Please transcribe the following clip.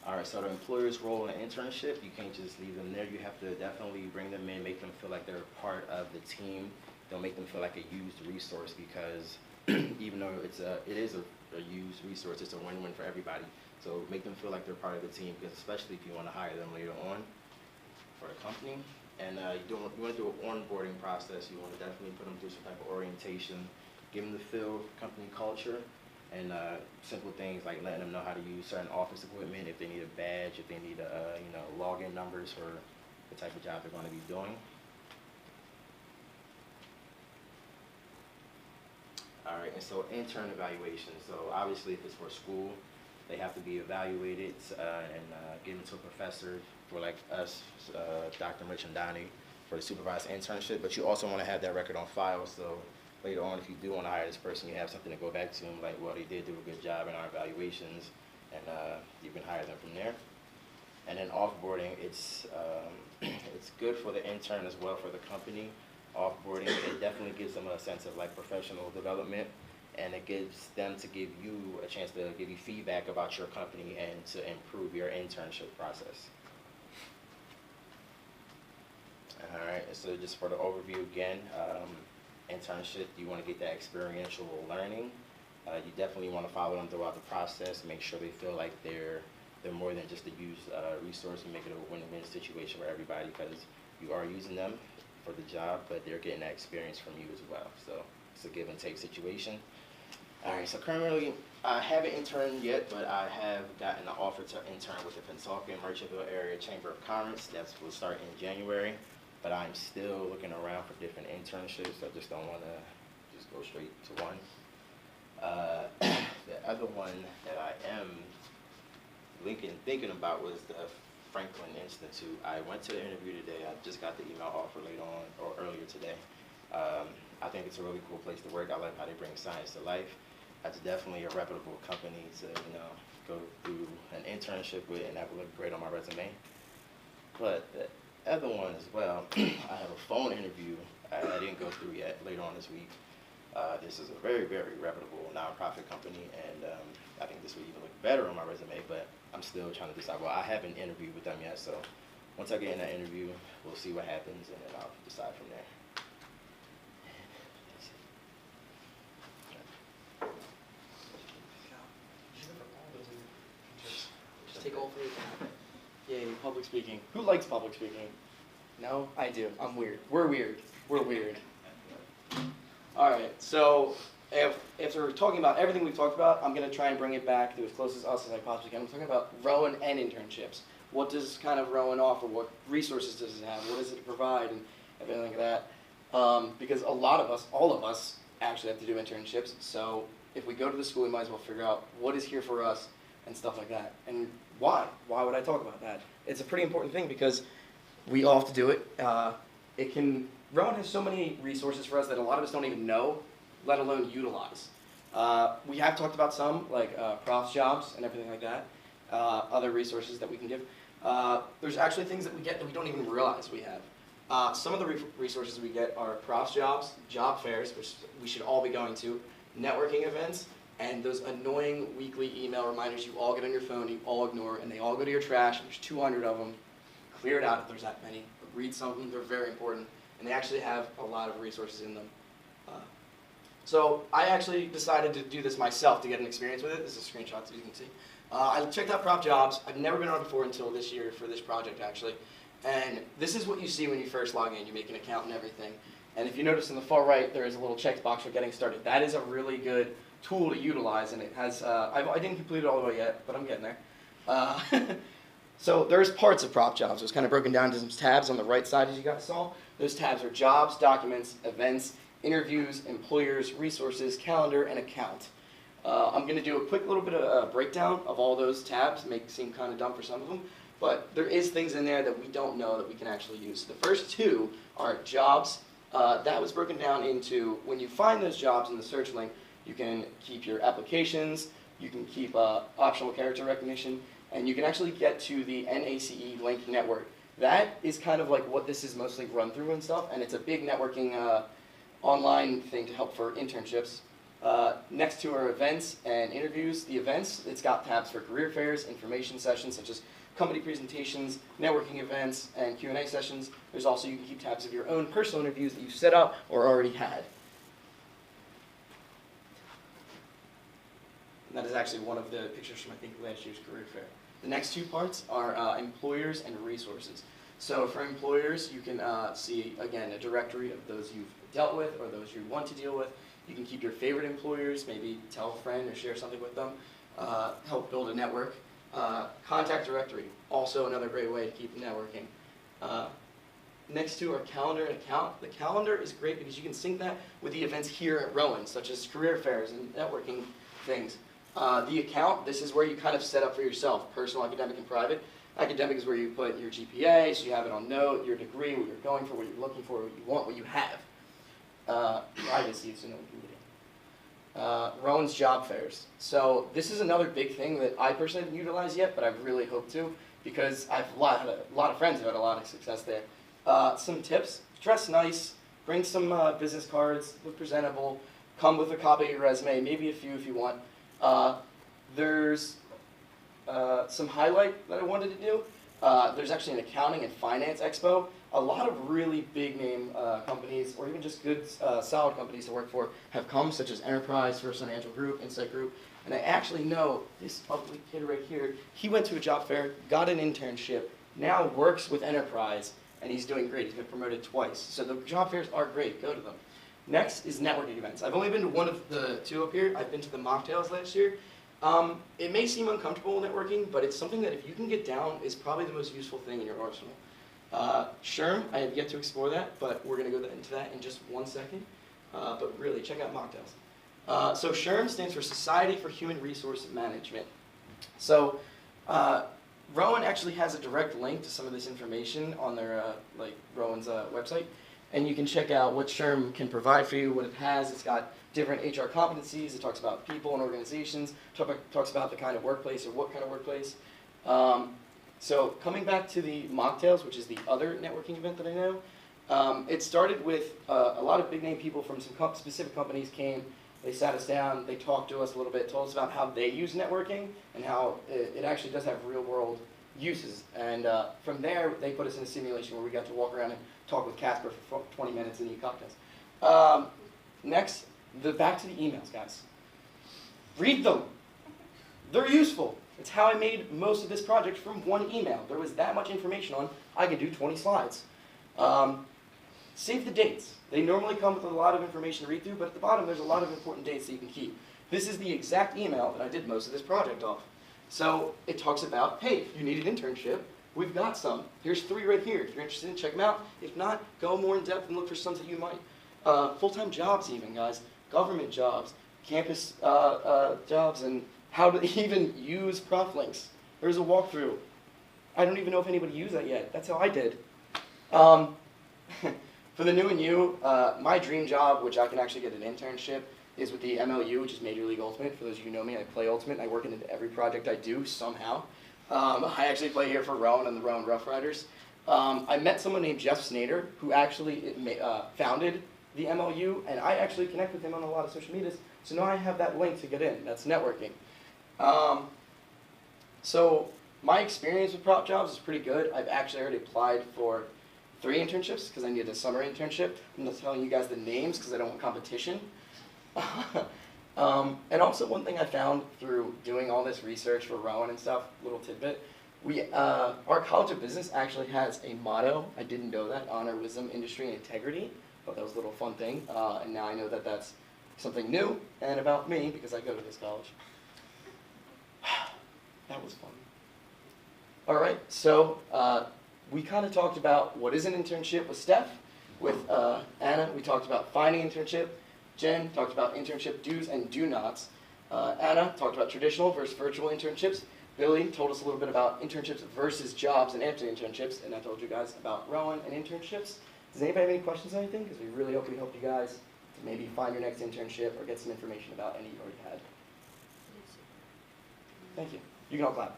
All right, so the employer's role in an internship, you can't just leave them there. You have to definitely bring them in, make them feel like they're part of the team. Don't make them feel like a used resource, because even though it is a used resource, it's a win-win for everybody. So make them feel like they're part of the team, because especially if you want to hire them later on for the company. And you want to do an onboarding process. You want to definitely put them through some type of orientation, give them the feel of company culture, and simple things like letting them know how to use certain office equipment, if they need a badge, if they need login numbers for the type of job they're going to be doing. All right, and so intern evaluation. So obviously, if it's for school, they have to be evaluated and given to a professor for like us, Dr. Rich and Donnie, for the supervised internship. But you also want to have that record on file, so later on, if you do want to hire this person, you have something to go back to them, like, well, they did do a good job in our evaluations, and you can hire them from there. And then offboarding, it's good for the intern as well for the company. Offboarding, it definitely gives them a sense of like professional development, and it gives them to give you a chance to give you feedback about your company and to improve your internship process. All right, so just for the overview again, internship, you want to get that experiential learning. You definitely want to follow them throughout the process, make sure they feel like they're more than just a used resource, and make it a win-win situation for everybody, because you are using them for the job, but they're getting that experience from you as well. So it's a give and take situation. All right, so currently I haven't interned yet, but I have gotten an offer to intern with the Pennsauken Merchantville Area Chamber of Commerce. That will start in January, but I'm still looking around for different internships. I just don't want to just go straight to one. The other one that I am thinking about was the Franklin Institute. I went to the interview today. I just got the email offer later on, or earlier today. I think it's a really cool place to work. I like how they bring science to life. That's definitely a reputable company to go through an internship with, and that would look great on my resume. But the other one as well, I have a phone interview I didn't go through yet later on this week. This is a very, very reputable nonprofit company, and I think this would even look better on my resume, but I'm still trying to decide. Well, I haven't interviewed with them yet, so once I get in that interview, we'll see what happens, and then I'll decide from there. Just take all three. Yay, public speaking. Who likes public speaking? No? I do. I'm weird. We're weird. We're weird. Alright, so if we're talking about everything we've talked about, I'm going to try and bring it back to as close as us as I possibly can. I'm talking about Rowan and internships. What does kind of Rowan offer? What resources does it have? What does it provide? And everything like that. Because a lot of us, all of us, actually have to do internships. So if we go to the school, we might as well figure out what is here for us and stuff like that. And why? Why would I talk about that? It's a pretty important thing because we all have to do it. Rowan has so many resources for us that a lot of us don't even know, let alone utilize. We have talked about some, like profs jobs and everything like that, other resources that we can give. There's actually things that we get that we don't even realize we have. Some of the resources we get are profs jobs, job fairs, which we should all be going to, networking events, and those annoying weekly email reminders you all get on your phone, you all ignore, and they all go to your trash, and there's 200 of them. Clear it out if there's that many. Read some of them, they're very important. And they actually have a lot of resources in them. So I actually decided to do this myself to get an experience with it. This is a screenshot so you can see. I checked out Prop Jobs. I've never been on it before until this year for this project actually. And this is what you see when you first log in. You make an account and everything. And if you notice in the far right, there is a little checkbox for getting started. That is a really good tool to utilize, and it has, I didn't complete it all the way yet, but I'm getting there. So there's parts of Prop Jobs. It was kind of broken down into some tabs on the right side, as you guys saw. Those tabs are jobs, documents, events, interviews, employers, resources, calendar, and account. I'm going to do a quick little bit of a breakdown of all those tabs. Make it seem kind of dumb for some of them, but there is things in there that we don't know that we can actually use. The first two are jobs. That was broken down into when you find those jobs in the search link, you can keep your applications, you can keep optional character recognition, and you can actually get to the NACE link network. That is kind of like what this is mostly run through and stuff, and it's a big networking online thing to help for internships. Next to our events and interviews, the events, it's got tabs for career fairs, information sessions such as company presentations, networking events, and Q&A sessions. There's also, you can keep tabs of your own personal interviews that you've set up or already had. And that is actually one of the pictures from, I think, last year's career fair. The next two parts are employers and resources. So for employers, you can see, again, a directory of those you've dealt with or those you want to deal with. You can keep your favorite employers, maybe tell a friend or share something with them, help build a network. Contact directory, also another great way to keep networking. Next to our calendar and account, the calendar is great because you can sync that with the events here at Rowan, such as career fairs and networking things. The account, this is where you kind of set up for yourself, personal, academic, and private. Academic is where you put your GPA, so you have it on note, your degree, what you're going for, what you're looking for, what you want, what you have. Privacy, so no one can get in. Rowan's job fairs. So this is another big thing that I personally haven't utilized yet, but I really hope to, because I've had a lot of friends who had a lot of success there. Some tips: dress nice, bring some business cards, look presentable, come with a copy of your resume, maybe a few if you want. There's some highlight that I wanted to do. There's actually an accounting and finance expo. A lot of really big name companies, or even just good solid companies to work for, have come, such as Enterprise, First Financial Group, Insight Group. And I actually know this ugly kid right here. He went to a job fair, got an internship, now works with Enterprise, and he's doing great. He's been promoted twice. So the job fairs are great. Go to them. Next is networking events. I've only been to one of the two up here. I've been to the mocktails last year. It may seem uncomfortable networking, but it's something that if you can get down is probably the most useful thing in your arsenal. SHRM, I have yet to explore that, but we're going to go into that in just 1 second. But really, check out mocktails. So SHRM stands for Society for Human Resource Management. So Rowan actually has a direct link to some of this information on their Rowan's website. And you can check out what SHRM can provide for you, what it has. It's got different HR competencies. It talks about people and organizations. Talks about the kind of workplace or what kind of workplace. So coming back to the mocktails, which is the other networking event that I know, it started with a lot of big name people from some specific companies came. They sat us down. They talked to us a little bit, told us about how they use networking and how it actually does have real world uses. And from there, they put us in a simulation where we got to walk around and talk with Casper for 20 minutes and eat cocktails. Next, back to the emails, guys. Read them. They're useful. It's how I made most of this project from one email. There was that much information on, I could do 20 slides. Save the dates. They normally come with a lot of information to read through, but at the bottom there's a lot of important dates that you can keep. This is the exact email that I did most of this project off. So it talks about, hey, if you need an internship, we've got some. Here's 3 right here. If you're interested, check them out. If not, go more in depth and look for some that you might. Full-time jobs even, guys. Government jobs, campus jobs, and how to even use prof links. There's a walkthrough. I don't even know if anybody used that yet. That's how I did. For the new and you, my dream job, which I can actually get an internship, is with the MLU, which is Major League Ultimate. For those of you who know me, I play Ultimate, and I work in every project I do somehow. I actually play here for Rowan and the Rowan Rough Riders. I met someone named Jeff Snader, who actually founded the MLU, and I actually connect with him on a lot of social medias, so now I have that link to get in. That's networking. So my experience with prop jobs is pretty good. I've actually already applied for 3 internships because I needed a summer internship. I'm not telling you guys the names because I don't want competition. And also one thing I found through doing all this research for Rowan and stuff, little tidbit, our College of Business actually has a motto. I didn't know that: honor, wisdom, industry, and integrity. Thought that was a little fun thing, and now I know that that's something new and about me because I go to this college. That was fun. All right, so we kind of talked about what is an internship with Steph. With Anna, we talked about finding an internship. Jen talked about internship do's and do nots. Anna talked about traditional versus virtual internships. Billy told us a little bit about internships versus jobs and after internships, and I told you guys about Rowan and internships. Does anybody have any questions on anything? Because we really hope we helped you guys to maybe find your next internship or get some information about any you already had. Thank you. You can all clap.